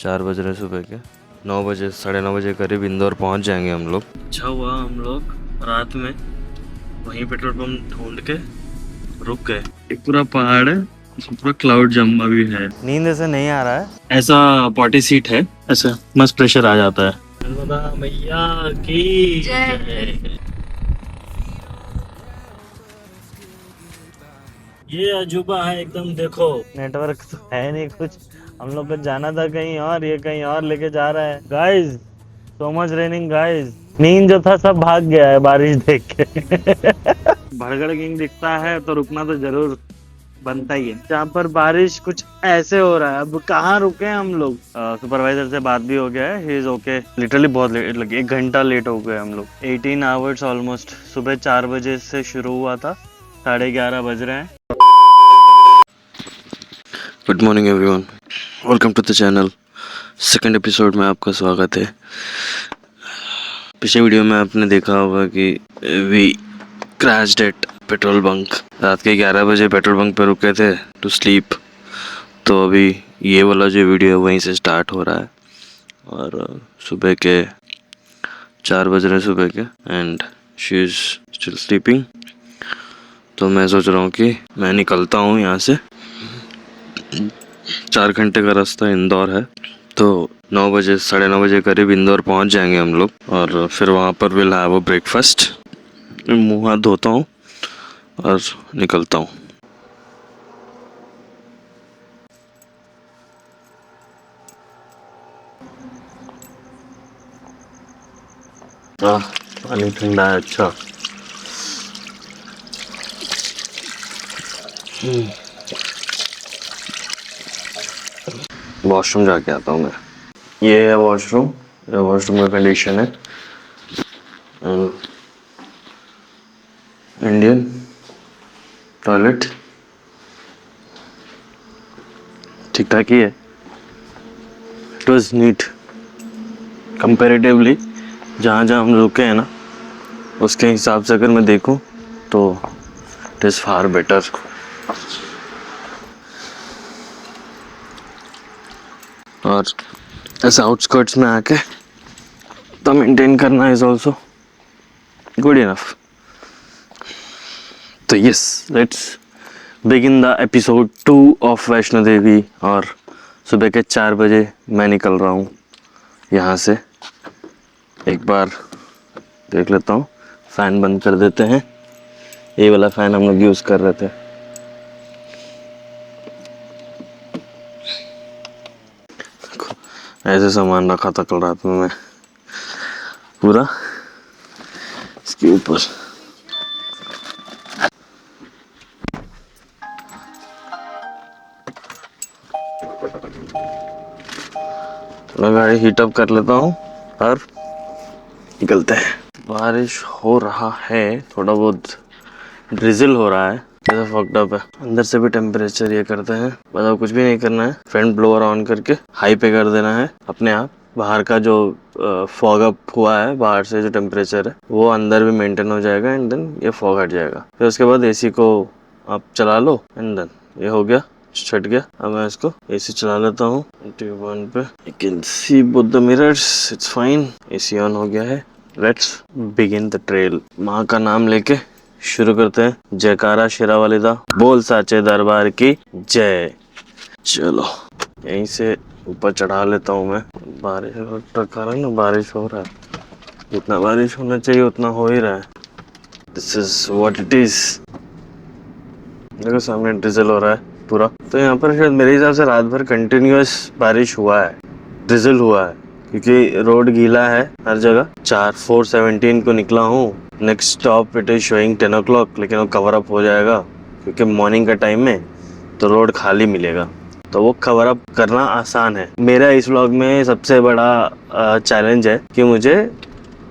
4 बज रहे सुबह के। 9 बजे 9:30 करीब इंदौर पहुंच जाएंगे हम लोग। अच्छा हुआ हम लोग रात में वहीं पेट्रोल पंप ढूंढ के रुक गए। एक पूरा पहाड़ है, इसमें पूरा क्लाउड जमा भी है। नींद ऐसे नहीं आ रहा है, ऐसा पॉटी सीट है, ऐसा मस्त प्रेशर आ जाता है। नर्मदा मैया की जय। ये अजूबा है एकदम। देखो नेटवर्क तो है नहीं कुछ, हम लोग को जाना था कहीं और, ये कहीं और लेके जा रहा है। Guys so much raining guys. नींद जो था सब भाग गया है बारिश देख के। भड़गड़ किंग दिखता है तो रुकना तो जरूर बनता ही है। जहाँ पर बारिश कुछ ऐसे हो रहा है, अब कहाँ रुके हैं हम लोग। सुपरवाइजर से बात भी हो गया है, ही इज ओके। लिटरली बहुत लेट लगी, 1 घंटा लेट हो गए हम लोग। 18 आवर्स ऑलमोस्ट। सुबह 4 बजे से शुरू हुआ था, 11:30 बज रहे हैं। Good morning everyone, welcome to the channel. Second episode में आपका स्वागत है। पिछले वीडियो में आपने देखा होगा कि we crashed at petrol bunk. रात के 11 बजे पेट्रोल बंक पे रुके थे टू स्लीप। तो अभी ये वाला जो वीडियो है वहीं से स्टार्ट हो रहा है और सुबह के 4 बज रहे सुबह के and she is still sleeping. तो मैं सोच रहा हूँ कि मैं निकलता हूँ यहाँ से। 4 घंटे का रास्ता इंदौर है, तो 9 बजे 9:30 करीब इंदौर पहुँच जाएंगे हम लोग और फिर वहाँ पर विल हैव अ ब्रेकफास्ट। मुँह हाथ धोता हूँ और निकलता हूँ। पानी ठंडा है, अच्छा। वॉशरूम जाके आता हूँ मैं। ये है वॉशरूम, वॉशरूम का कंडीशन है इंडियन टॉयलेट, ठीक ठाक ही है। It was neat comparatively. जहाँ जहाँ हम रुके हैं ना, उसके हिसाब से अगर मैं देखूँ तो इट इज़ फार बेटर। और ऐसे आउटस्कर्ट्स में आके तो मेंटेन करना इज ऑल्सो गुड इनफ। तो yes, let's begin the episode 2 of Vaishno Devi. और सुबह के 4 बजे मैं निकल रहा हूँ यहाँ से। एक बार देख लेता हूँ, फ़ैन बंद कर देते हैं। ये वाला फ़ैन हम लोग यूज़ कर रहे थे। ऐसे सामान रखा था कल रात में मैं पूरा इसके ऊपर। गाड़ी हीटअप कर लेता हूँ और निकलते हैं। बारिश हो रहा है, थोड़ा बहुत ड्रिजल हो रहा है, जैसा फक्ड अप है। अंदर से भी टेम्परेचर ये करते हैं, मतलब कुछ भी नहीं करना है, फ्रंट ब्लोअर ऑन करके हाई पे कर देना है अपने आप। बाहर का जो फॉग अप हुआ है, बाहर से जो टेम्परेचर है वो अंदर भी मेंटेन हो जाएगा एंड देन ये फॉग हट जाएगा। फिर उसके बाद एसी को आप चला लो एंड देन ये हो गया, छट गया। अब मैं इसको एसी चला लेता हूँ ट्यूब वन पे। You can C both the mirrors, it's fine. AC on हो गया है। Let's begin the trail. माँ का नाम लेके शुरू करते हैं। जयकारा शेरा वालिदा बोल साचे दरबार की जय। चलो यहीं से ऊपर चढ़ा लेता हूँ मैं। बारिश ट्रक आ रहा है ना, बारिश हो रहा है, जितना बारिश होना चाहिए उतना हो ही रहा है। This is what it is. देखो सामने ड्रिजल हो रहा है पूरा। तो यहाँ पर शायद मेरे हिसाब से रात भर कंटिन्यूअस बारिश हुआ है, ड्रिजल हुआ है, क्योंकि रोड गीला है हर जगह। 4:17 को निकला हूँ। Next stop it is showing 10 o'clock, लेकिन वो कवर अप हो जाएगा क्योंकि मॉर्निंग का टाइम में तो रोड खाली मिलेगा, तो वो कवर अप करना आसान है। मेरा इस व्लॉग में सबसे बड़ा चैलेंज है कि मुझे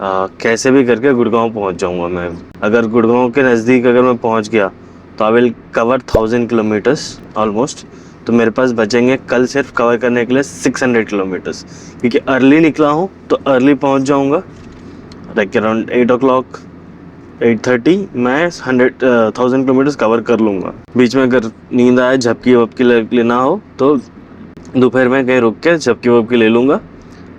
कैसे भी करके गुड़गांव पहुंच जाऊंगा मैं। अगर गुड़गांव के नज़दीक अगर मैं पहुंच गया तो I will cover 1000 kilometres almost. तो मेरे पास बचेंगे कल सिर्फ कवर करने के लिए 600 किलोमीटर्स, क्योंकि अर्ली निकला हूँ तो अर्ली पहुँच जाऊँगा। लाइक अराउंड 8 o'clock 8:30 मैं 1000 किलोमीटर्स कवर कर लूँगा। बीच में अगर नींद आए, झपकी वपकी लेना हो तो दोपहर में कहीं रुक के झपकी वपकी ले लूँगा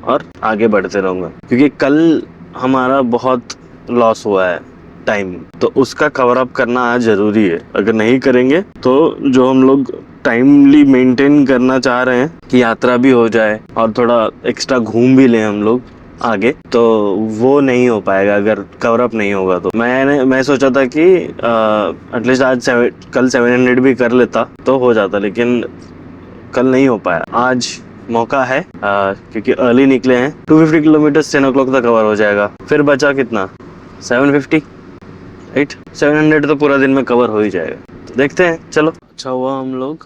और आगे बढ़ते रहूँगा, क्योंकि कल हमारा बहुत लॉस हुआ है टाइम, तो उसका कवर अप करना आज ज़रूरी है। अगर नहीं करेंगे तो जो हम लोग टाइमली मेंटेन करना चाह रहे हैं कि यात्रा भी हो जाए और थोड़ा एक्स्ट्रा घूम भी लें हम लोग आगे, तो वो नहीं हो पाएगा अगर कवर अप नहीं होगा। तो मैं सोचा था कि एटलीस्ट आज कल 700 भी कर लेता तो हो जाता, लेकिन कल नहीं हो पाया। आज मौका है क्योंकि अर्ली निकले हैं। 250 किलोमीटर 10 o'clock तक कवर हो जाएगा। फिर बचा कितना, 750, राइट। 700 तो पूरा दिन में कवर हो ही जाएगा। तो देखते हैं, चलो। अच्छा हुआ हम लोग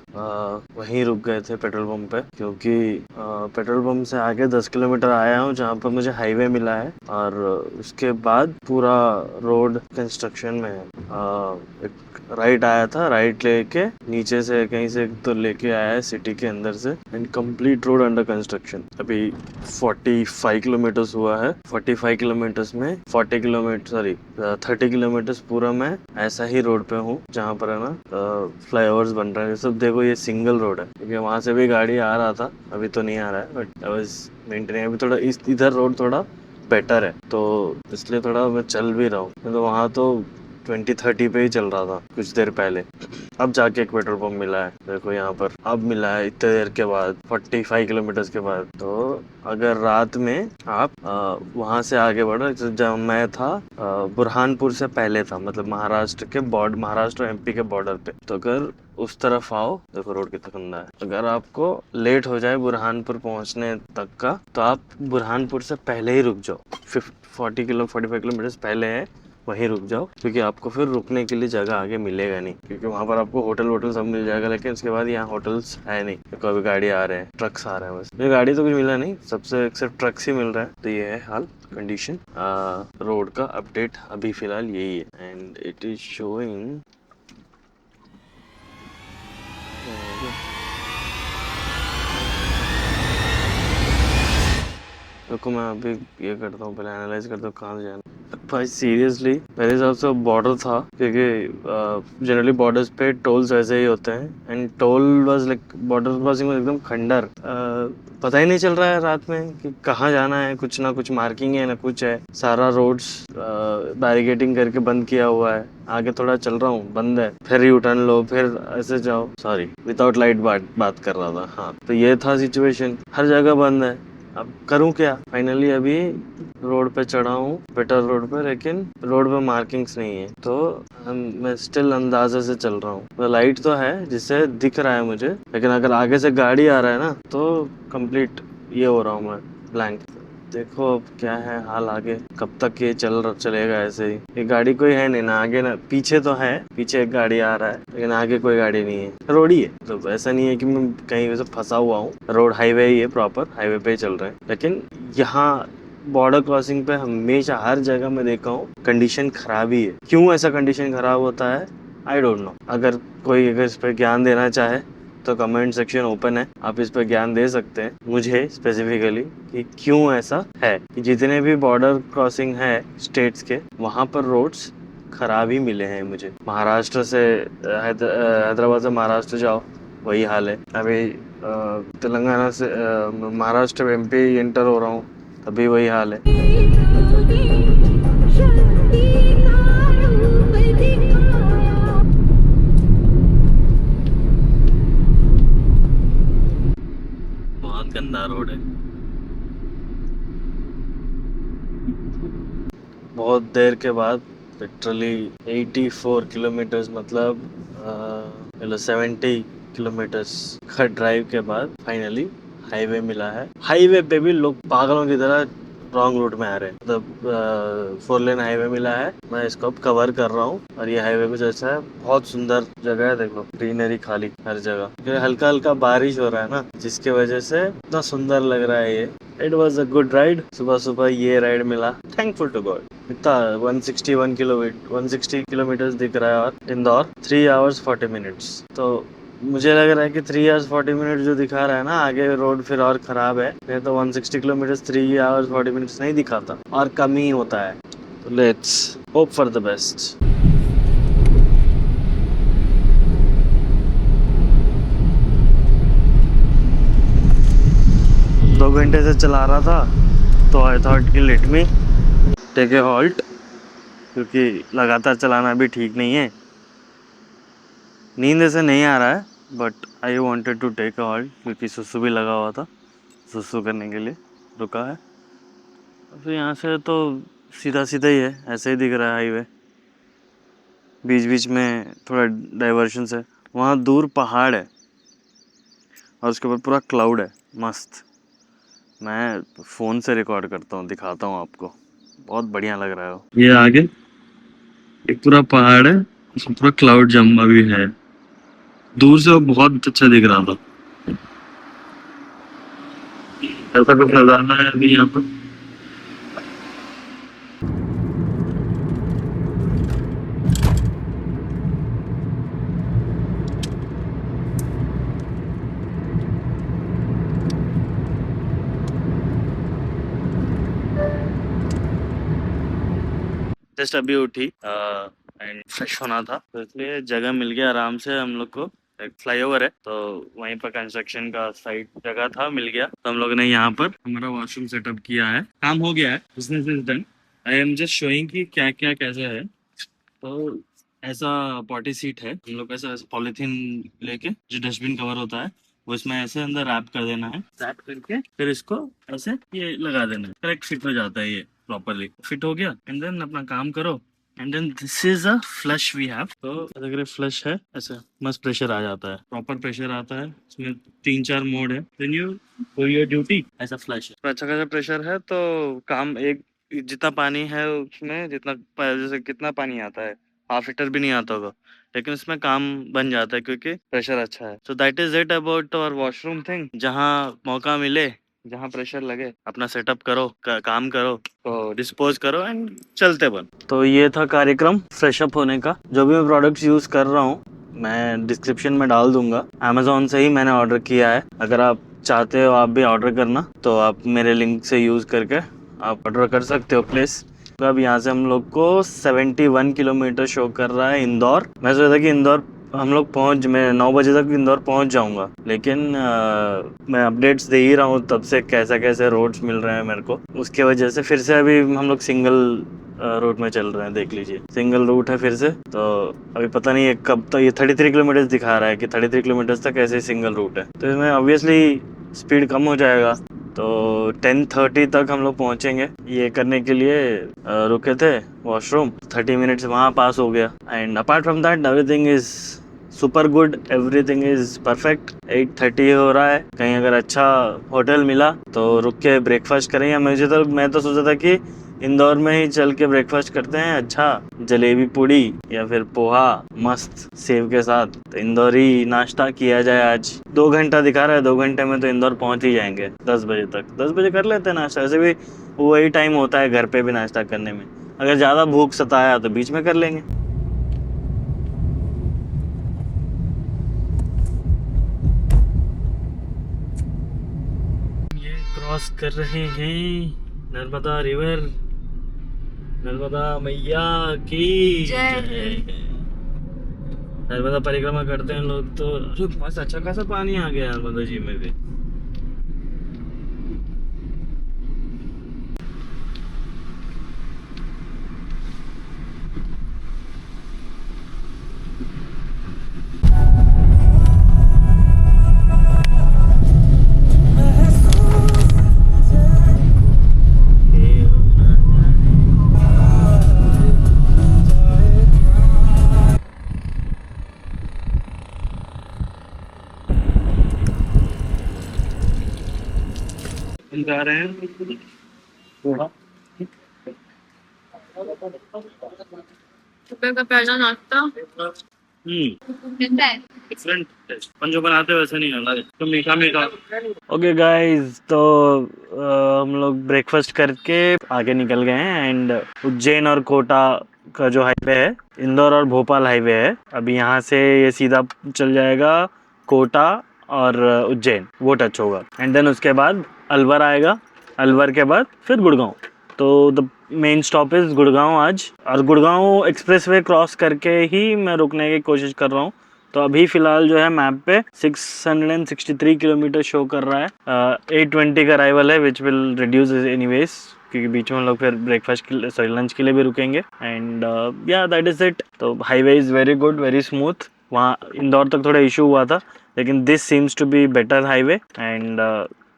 वहीं रुक गए थे पेट्रोल पंप पे, क्योंकि पेट्रोल पंप से आगे 10 किलोमीटर आया हूँ जहाँ पर मुझे हाईवे मिला है, और उसके बाद पूरा रोड कंस्ट्रक्शन में है। एक राइट आया था, राइट लेके नीचे से कहीं से तो लेके आया है सिटी के अंदर से, and complete road under construction. अभी 45 किलोमीटर्स हुआ है। 45 किलोमीटर्स में 30 किलोमीटर्स पूरा मैं ऐसा ही रोड पे हूँ जहाँ पर है ना फ्लाईओवर्स बन रहे हैं। सब देखो, ये सिंगल रोड है, क्योंकि वहाँ से भी गाड़ी आ रहा था, अभी तो नहीं आ रहा है, बट आई वाज मेंटेनिंग। अभी थोड़ा इधर रोड थोड़ा बेटर है, तो इसलिए थोड़ा मैं चल भी रहा हूँ। तो वहाँ तो 20-30 पे ही चल रहा था कुछ देर पहले। अब जाके एक पेट्रोल पंप मिला है, देखो यहाँ पर अब मिला है इतने देर के बाद, 45 किलोमीटर के बाद। तो अगर रात में आप वहाँ से आगे बढ़ो, जब मैं था बुरहानपुर से पहले था, मतलब महाराष्ट्र एमपी के बॉर्डर पे, तो अगर उस तरफ आओ, देखो रोड कितना गंदा है। अगर आपको लेट हो जाए बुरहानपुर पहुंचने तक का, तो आप बुरहानपुर से पहले ही रुक जाओ। 45 किलोमीटर पहले है, वहीं रुक जाओ, क्योंकि आपको फिर रुकने के लिए जगह आगे मिलेगा नहीं, क्योंकि वहाँ पर आपको होटल सब मिल जाएगा, लेकिन उसके बाद यहाँ होटल्स है नहीं, क्योंकि अभी गाड़ी आ रहे हैं, ट्रक्स आ रहे हैं। बस ये गाड़ी तो कुछ मिला नहीं, सबसे सिर्फ ट्रक्स ही मिल रहा है। तो ये है हाल कंडीशन रोड का। अपडेट अभी फिलहाल यही है, एंड इट इज शोइंग रुको, मैं अभी ये करता हूँ, पहले एनालाइज करता हूँ कहाँ से जाना। भाई सीरियसली मेरे हिसाब से बॉर्डर था, क्योंकि जनरली बॉर्डर्स पे टोल्स ऐसे ही होते हैं, and told was like border crossing एकदम खंडर। पता ही नहीं चल रहा है रात में कि कहाँ जाना है, कुछ ना कुछ मार्किंग है ना कुछ है। सारा रोड्स बैरिकेडिंग करके बंद किया हुआ है। आगे थोड़ा चल रहा हूँ, बंद है, फिर यू टर्न लो, फिर ऐसे जाओ। सॉरी, विदाउट लाइट बात कर रहा था। हाँ, तो ये था सिचुएशन, हर जगह बंद है। अब करूं क्या? फाइनली अभी रोड पे चढ़ा हूँ, बेटर रोड पे, लेकिन रोड पे मार्किंग्स नहीं है, तो मैं स्टिल अंदाजे से चल रहा हूँ। तो लाइट तो है जिससे दिख रहा है मुझे, लेकिन अगर आगे से गाड़ी आ रहा है ना, तो कंप्लीट ये हो रहा हूँ मैं, ब्लैंक। देखो अब क्या है हाल आगे, कब तक ये चलेगा ऐसे ही। ये गाड़ी कोई है नहीं ना आगे ना पीछे, तो है पीछे एक गाड़ी आ रहा है, लेकिन आगे कोई गाड़ी नहीं है। रोड ही है, तो ऐसा नहीं है कि मैं कहीं वैसे फंसा हुआ हूँ। रोड हाईवे ही है, प्रॉपर हाईवे पे ही चल रहे हैं। लेकिन यहाँ बॉर्डर क्रॉसिंग पे हमेशा हर जगह मैं देखा हूँ कंडीशन खराब ही है। क्यों ऐसा कंडीशन खराब होता है, आई डोंट नो। अगर कोई इस पर ज्ञान देना चाहे तो कमेंट सेक्शन ओपन है, आप इस पर ज्ञान दे सकते हैं मुझे स्पेसिफिकली कि क्यों ऐसा है कि जितने भी बॉर्डर क्रॉसिंग है स्टेट्स के, वहाँ पर रोड्स खराब ही मिले हैं मुझे। महाराष्ट्र से हैदराबाद से महाराष्ट्र जाओ, वही हाल है। अभी तेलंगाना से महाराष्ट्र एमपी एंटर हो रहा हूँ, तभी वही हाल है। बहुत गंदा रोड है, बहुत देर के बाद लिटरली 84 किलोमीटर्स, मतलब 70 किलोमीटर्स का ड्राइव के बाद फाइनली हाईवे मिला है। हाईवे पे भी लोग पागलों की तरह रॉन्ग रूट में आ रहे हैं, मतलब 4 लेन हाईवे मिला है। मैं इसको अब कवर कर रहा हूँ, और ये हाईवे कुछ ऐसा है, बहुत सुंदर जगह है। देखो ग्रीनरी खाली हर जगह, हल्का हल्का बारिश हो रहा है ना, जिसके वजह से इतना सुंदर लग रहा है ये। It was a good ride, सुबह सुबह ये राइड मिला, थैंकफुल टू गॉड। इतना 160 किलोमीटर दिख रहा है, और इंदौर 3 hours 40 minutes। तो मुझे लग रहा है कि 3 hours 40 minutes जो दिखा रहा है ना, आगे रोड फिर और खराब है, नहीं तो 160 किलोमीटर 3 hours 40 minutes नहीं दिखाता, और कम ही होता है। तो let's hope for the best. 2 घंटे से चला रहा था, तो आई थॉट कि let me take a halt, क्योंकि लगातार चलाना भी ठीक नहीं है। नींद ऐसे नहीं आ रहा है, but I wanted to take a halt, क्योंकि सुसु भी लगा हुआ था, सुसु करने के लिए रुका है। फिर यहाँ से तो सीधा सीधा ही है, ऐसे ही दिख रहा है हाईवे, बीच बीच में थोड़ा डाइवर्शंस है। वहाँ दूर पहाड़ है और उसके ऊपर पूरा क्लाउड है, मस्त। मैं फ़ोन से रिकॉर्ड करता हूँ, दिखाता हूँ आपको, बहुत बढ़िया लग रहा है वो। ये आगे एक पूरा पहाड़ है, उसमें पूरा क्लाउड जमा भी है, दूर से वो बहुत अच्छा दिख रहा था। ऐसा कुछ नजारा है अभी यहाँ पर। जस्ट अभी उठी एंड फ्रेश होना था, तो इसलिए जगह मिल गया आराम से हम लोग को। एक फ्लाईओवर है, तो वहीं पर कंस्ट्रक्शन का साइट जगह था, मिल गया, तो हम लोग ने यहाँ पर हमारा वॉशरूम सेटअप किया है। काम हो गया है, business is done. I am just showing कि क्या क्या कैसे है। तो ऐसा पॉटी सीट है, हम लोग ऐसा पॉलीथीन लेके, जो डस्टबिन कवर होता है वो इसमें ऐसे अंदर रैप कर देना है, रैप करके फिर इसको ऐसे ये लगा देना है, करेक्ट फिट हो जाता है, ये प्रॉपरली फिट हो गया। एंड देन अपना काम करो। And then this is a flush we have. तो अगर फ्लश है, ऐसे मस्त प्रेशर आ जाता है, प्रॉपर प्रेशर आता है, इसमें 3-4 मोड है, then you do your duty. ऐसा फ्लश है, तो अच्छा खासा प्रेशर है, तो काम एक जितना पानी है उसमें, जितना जैसे कितना पानी आता है, हाफ लीटर भी नहीं आता होगा, लेकिन उसमें काम बन जाता है क्योंकि प्रेशर अच्छा है। So that is it about our washroom thing. जहाँ मौका मिले, जहाँ प्रेशर लगे, अपना सेटअप करो, काम करो, तो डिस्पोज करो एंड चलते बन। तो ये था कार्यक्रम फ्रेश अप होने का। जो भी मैं प्रोडक्ट्स यूज कर रहा हूँ मैं डिस्क्रिप्शन में डाल दूंगा। अमेजोन से ही मैंने ऑर्डर किया है। अगर आप चाहते हो आप भी ऑर्डर करना, तो आप मेरे लिंक से यूज करके आप ऑर्डर कर सकते हो प्लेस। तो अब यहाँ से हम लोग को 71 किलोमीटर शो कर रहा है इंदौर। मैं सोचा था कि इंदौर हम लोग मैं 9 बजे तक इंदौर पहुँच जाऊँगा, लेकिन मैं अपडेट्स दे ही रहा हूँ तब से कैसे कैसे रोड्स मिल रहे हैं मेरे को, उसके वजह से फिर से अभी हम लोग सिंगल रूट में चल रहे हैं। देख लीजिए, सिंगल रूट है फिर से। तो अभी पता नहीं है कब तक, ये 33 किलोमीटर दिखा रहा है कि 33 किलोमीटर तक ऐसे सिंगल रूट है, तो इसमें ऑब्वियसली स्पीड कम हो जाएगा। तो 10:30 तक हम लोग पहुंचेंगे। ये करने के लिए रुके थे वॉशरूम, 30 मिनट्स वहाँ पास हो गया। And apart from that everything is super good, everything is perfect. 8:30 हो रहा है, कहीं अगर अच्छा होटल मिला तो रुक के ब्रेकफास्ट करें। या मैं तो सोचा था कि इंदौर में ही चल के ब्रेकफास्ट करते हैं, अच्छा जलेबी पूड़ी या फिर पोहा मस्त सेव के साथ। तो इंदौरी नाश्ता किया जाए आज। 2 घंटा दिखा रहा है, 2 घंटे में तो इंदौर पहुंच ही जाएंगे। 10 बजे तक, 10 बजे कर लेते हैं नाश्ता। वैसे भी वही टाइम होता है घर पे भी नाश्ता करने में। अगर ज़्यादा भूख सताया तो बीच में कर लेंगे। ये क्रॉस कर रहे हैं नर्मदा रिवर। नर्मदा मैया की जय। नर्मदा परिक्रमा करते हैं लोग तो। अरे मस्त अच्छा खासा पानी आ गया नर्मदा जी में भी। हम जा रहे हैं सुबह का पहला नाश्ता डिफरेंट अपन जो बनाते हैं वैसे नहीं अलग, तो मीठा मीठा। ओके गाइस, तो हम लोग ब्रेकफास्ट करके आगे निकल गए हैं। एंड उज्जैन और कोटा का जो हाईवे है, इंदौर और भोपाल हाईवे है, अभी यहाँ से ये सीधा चल जाएगा कोटा और उज्जैन, वो टच होगा। एंड देन उसके बाद अलवर आएगा, अलवर के बाद फिर गुड़गांव। तो the main stop is Gurgaon आज। और गुड़गांव एक्सप्रेसवे क्रॉस करके ही मैं रुकने की कोशिश कर रहा हूँ, तो अभी फिलहाल जो है मैप पे 663 किलोमीटर शो कर रहा है। 820 का अराइवल है विच विल रिड्यूस एनीवेज, क्योंकि बीच में हम लोग फिर ब्रेकफास्ट के लिए, सॉरी लंच के लिए भी रुकेंगे। एंड या दैट इज इट। तो highway is very good, very smooth. वहाँ इंदौर तक थोड़ा इशू हुआ था, लेकिन this seems to be better highway and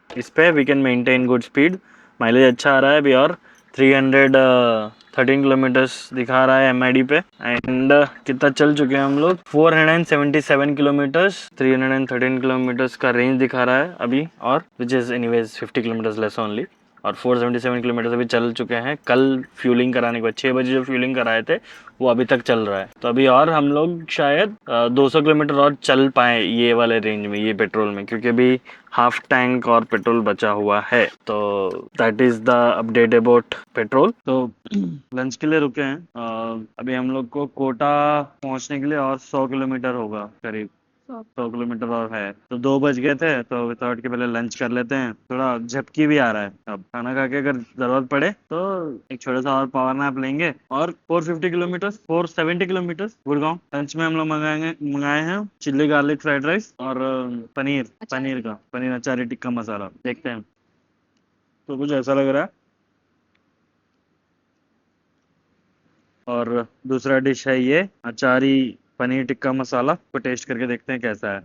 इस पे we can maintain good speed. Mileage अच्छा आ रहा है अभी, और 313 किलोमीटर्स दिखा रहा है MID पे। एंड कितना चल चुके हैं हम लोग, 477 किलोमीटर्स, 313 किलोमीटर्स का रेंज दिखा रहा है अभी, और which is anyways 50 kilometres less only. और 477 किलोमीटर अभी चल चुके हैं। कल फ्यूलिंग कराने के बाद 6 बजे जो फ्यूलिंग कराए थे वो अभी तक चल रहा है। तो अभी और हम लोग शायद 200 किलोमीटर और चल पाए ये वाले रेंज में, ये पेट्रोल में, क्योंकि अभी हाफ टैंक और पेट्रोल बचा हुआ है। तो that is the update about petrol. तो लंच के लिए रुके हैं। अभी हम लोग को कोटा पहुंचने के लिए और 100 किलोमीटर होगा करीब, 100 किलोमीटर और है। तो 2 बज गए थे, तो विदाउट के पहले लंच कर लेते हैं। थोड़ा झपकी भी आ रहा है, अब खाना खा के अगर जरूरत पड़े तो एक छोटा सा और पावर नैप लेंगे। और 450 किलोमीटर, 470 किलोमीटर गुड़गांव। लंच में हम लोग मंगाए हैं चिल्ली गार्लिक फ्राइड राइस और पनीर अचारी टिक्का मसाला। देखते हैं, तो कुछ ऐसा लग रहा है। और दूसरा डिश है ये अचारी पनीर टिक्का मसाला, को टेस्ट करके देखते हैं कैसा है।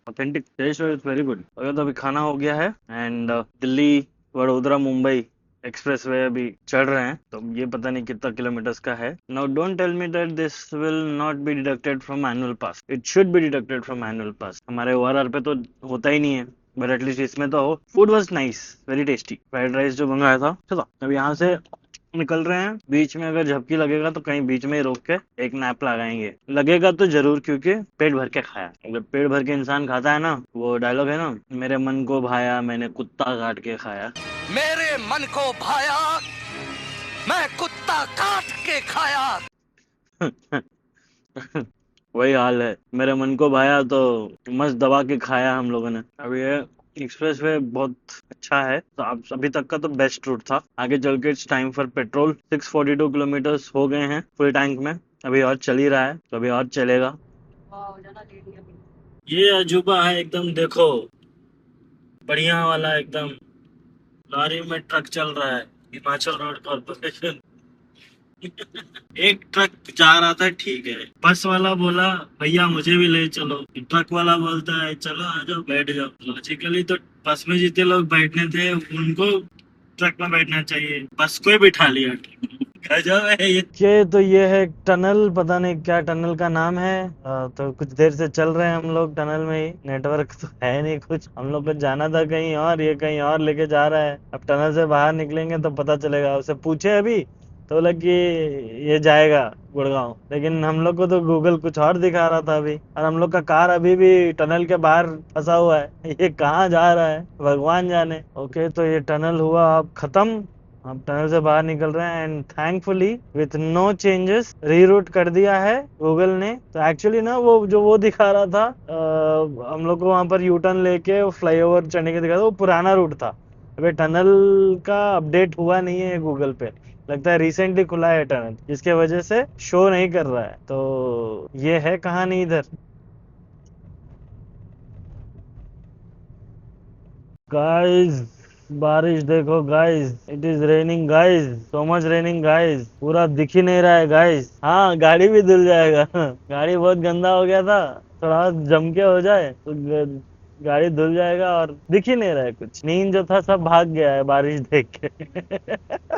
Authentic taste, it's very good. अगर तो अभी खाना हो गया है and Delhi Vadodara Mumbai express way अभी चढ़ रहे हैं। तो ये पता नहीं कितना किलोमीटर्स का है। Now don't tell me that this will not be deducted from annual pass. It should be deducted from annual pass. हमारे ORR पे तो होता ही नहीं है, बट एटलीस्ट इसमें तो हो। Food was nice, very tasty. Fried rice जो मंगाया था। चलो अब यहाँ से निकल रहे हैं। बीच में अगर झपकी लगेगा तो कहीं बीच में ही रोक के एक नैप लगाएंगे। लगेगा तो जरूर, क्योंकि पेट भर के खाया। अगर पेट भर के इंसान खाता है ना, वो डायलॉग है ना, मेरे मन को भाया मैंने कुत्ता काट के खाया। मेरे मन को भाया मैं कुत्ता काट के खाया। वही हाल है, मेरे मन को भाया तो मस्त दबा के खाया हम लोगों ने। अब ये एक्सप्रेस वे बहुत अच्छा है। तो अब अभी तक का तो बेस्ट रूट था। आगे चल के it's time for petrol. 642 kilometres हो गए हैं फुल टैंक में, अभी और चल ही रहा है, तो अभी और चलेगा। ये अजूबा है एकदम, देखो बढ़िया वाला एकदम। लॉरी में ट्रक चल रहा है, हिमाचल रोड कॉर्पोरेशन। एक ट्रक जा रहा था, ठीक है। बस वाला बोला भैया मुझे भी ले चलो, ट्रक वाला बोलता है चलो आ जाओ बैठ जाओ। लॉजिकली तो बस में जितने लोग बैठने थे उनको ट्रक में बैठना चाहिए, बस को ही बिठा लिया। गजब है ये। तो ये है टनल, पता नहीं क्या टनल का नाम है। तो कुछ देर से चल रहे हैं हम लोग टनल में ही। नेटवर्क तो है नहीं कुछ, हम लोग को जाना था कहीं और, ये कहीं और लेके जा रहा है। अब टनल से बाहर निकलेंगे तो पता चलेगा। उसे पूछे अभी तो लग ये जाएगा गुड़गांव, लेकिन हम लोग को तो गूगल कुछ और दिखा रहा था अभी। और हम लोग का कार अभी भी टनल के बाहर फंसा हुआ है। ये कहाँ जा रहा है भगवान जाने। ओके, तो ये टनल हुआ अब खत्म। हम टनल से बाहर निकल रहे हैं and thankfully with no changes reroute कर दिया है गूगल ने। तो एक्चुअली ना वो दिखा रहा था, हम लोग को वहां पर यू टर्न लेके फ्लाईओवर चढ़ने के दिखा था, वो पुराना रूट था। अभी टनल का अपडेट हुआ नहीं है गूगल पे, लगता है रिसेंटली खुला है टनल, जिसके वजह से शो नहीं कर रहा है। तो ये है कहानी इधर। गाइस बारिश देखो guys, it is raining guys, so much raining guys. पूरा दिख ही नहीं रहा है गाइस। हाँ गाड़ी भी धुल जाएगा। गाड़ी बहुत गंदा हो गया था, थोड़ा जम के हो जाए तो गाड़ी धुल जाएगा और दिख ही नहीं रहा है कुछ। नींद जो था सब भाग गया है बारिश देख के।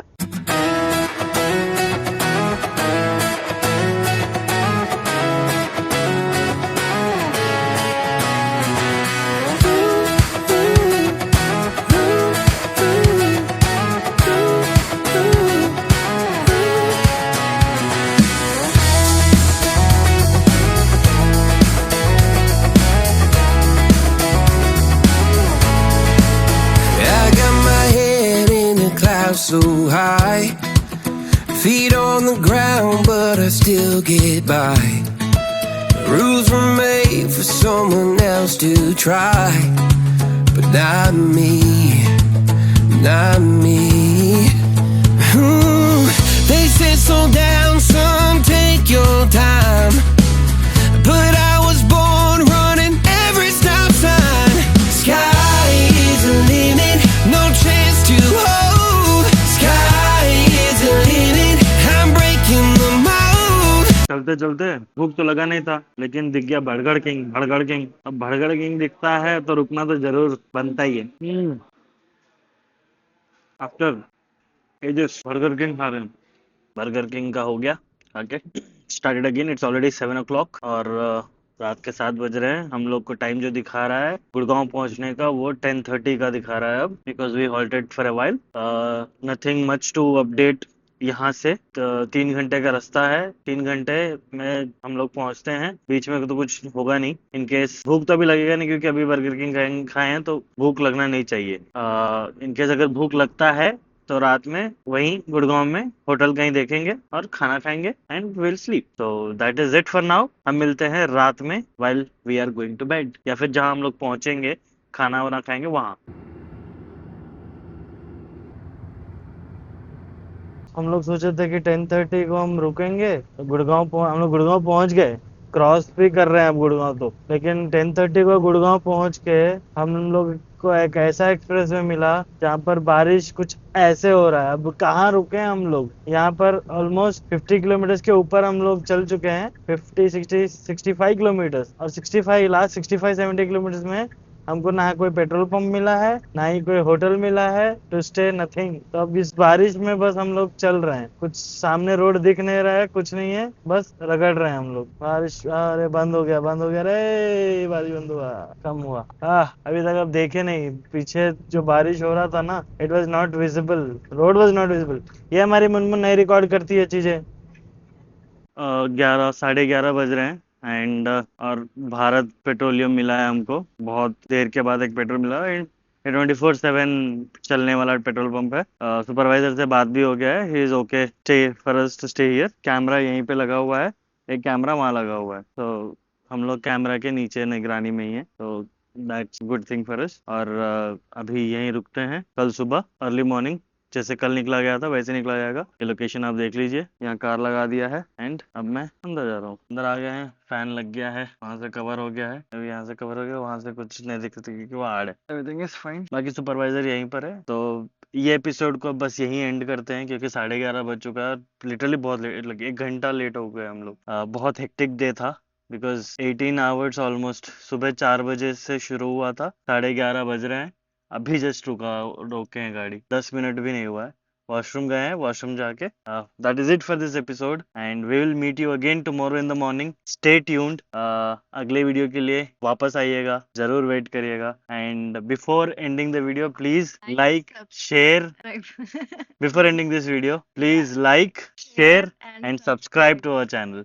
So high, feet on the ground, but I still get by. Rules were made for someone else to try, but not me, not me. They said slow down, son, take your time. But I was born running every stop sign. Sky is the limit, no chance to hold. Sky is the limit, I'm breaking the mold. चलते चलते भूख तो लगा नहीं था, लेकिन दिख गया बर्गर किंग। बर्गर किंग, अब बर्गर किंग दिखता है तो रुकना तो जरूर बनता ही है। आफ्टर एजेस बर्गर किंग खा रहे हैं। बर्गर किंग का हो गया आके, started again. It's already 7 o'clock और रात के 7 बज रहे हैं। हम लोग को टाइम जो दिखा रहा है गुड़गांव पहुंचने का, वो 10:30 का दिखा रहा है अब, because we halted for a while. Nothing much to update. यहाँ से 3 घंटे का रास्ता है, 3 घंटे में हम लोग पहुंचते हैं। बीच में तो कुछ होगा नहीं, इनकेस भूख तो अभी लगेगा नहीं, क्योंकि अभी बर्गर किंग खाए हैं तो भूख लगना नहीं चाहिए। इनकेस अगर भूख लगता है तो रात में वहीं गुड़गांव में होटल कहीं देखेंगे और खाना खाएंगे एंड विल स्लीप। तो that is it for now. हम मिलते हैं रात में while we are going to bed, या फिर जहां हम लोग पहुंचेंगे खाना वाना खाएंगे वहां। हम लोग सोचे थे कि 10:30 को हम रुकेंगे, हम लोग गुड़गांव पहुंच गए। क्रॉस भी कर रहे हैं अब गुड़गांव तो, लेकिन 10:30 को गुड़गांव पहुंच के हम लोग को एक ऐसा एक्सप्रेस वे मिला जहाँ पर बारिश कुछ ऐसे हो रहा है। अब कहाँ रुके हैं हम लोग? यहाँ पर ऑलमोस्ट 50 किलोमीटर के ऊपर हम लोग चल चुके हैं, 65 किलोमीटर, और 65-70 किलोमीटर में हमको ना कोई पेट्रोल पंप मिला है, ना ही कोई होटल मिला है टू स्टे, नथिंग। तो अब इस बारिश में बस हम लोग चल रहे हैं, कुछ सामने रोड दिख नहीं रहा है, कुछ नहीं है, बस रगड़ रहे हैं हम लोग। बारिश, अरे बंद हो गया, अरे बारिश बंद हुआ, कम हुआ। अभी तक अब देखे नहीं, पीछे जो बारिश हो रहा था ना, it was not visible, road was not visible. ये हमारी मुनमुन नहीं रिकॉर्ड करती है चीजें। 11, 11:30 बज रहे हैं एंड और भारत पेट्रोलियम मिला है हमको, बहुत देर के बाद एक पेट्रोल मिला। एंड 24/7 चलने वाला पेट्रोल पंप है। सुपरवाइजर से बात भी हो गया है, he is okay stay for us to stay here. Camera यहीं पे लगा हुआ है, एक कैमरा वहाँ लगा हुआ है, तो हम लोग कैमरा के नीचे निगरानी में ही है, तो that's good thing for us. और अभी यहीं रुकते हैं, कल सुबह अर्ली मॉर्निंग जैसे कल निकला गया था वैसे निकला जाएगा। ये लोकेशन आप देख लीजिए, यहाँ कार लगा दिया है एंड अब मैं अंदर जा रहा हूँ। अंदर आ गए हैं, फैन लग गया है, वहां से कवर हो गया है, अभी यहाँ से कवर हो गया, वहां से कुछ नहीं दिख सकती क्योंकि वो आड़ है। Everything is fine. बाकी सुपरवाइजर यहीं पर है। तो ये एपिसोड को बस यहीं एंड करते हैं, क्योंकि 11:30 बज चुका है। लिटरली बहुत लेट लगे, 1 घंटा लेट हो गए हम लोग। बहुत हेक्टिक डे था, बिकॉज 18 आवर्स ऑलमोस्ट। सुबह 4 बजे से शुरू हुआ था, 11:30 बज रहे हैं, अभी जस्ट रोके हैं गाड़ी, 10 मिनट भी नहीं हुआ है। वॉशरूम गए हैं, वॉशरूम जाके। That is it for this episode and we will meet you again tomorrow in the morning. Stay tuned. अगले वीडियो के लिए वापस आइएगा, जरूर वेट करिएगा। And before ending the video please like, share. Before ending this video please like, share and subscribe to our channel.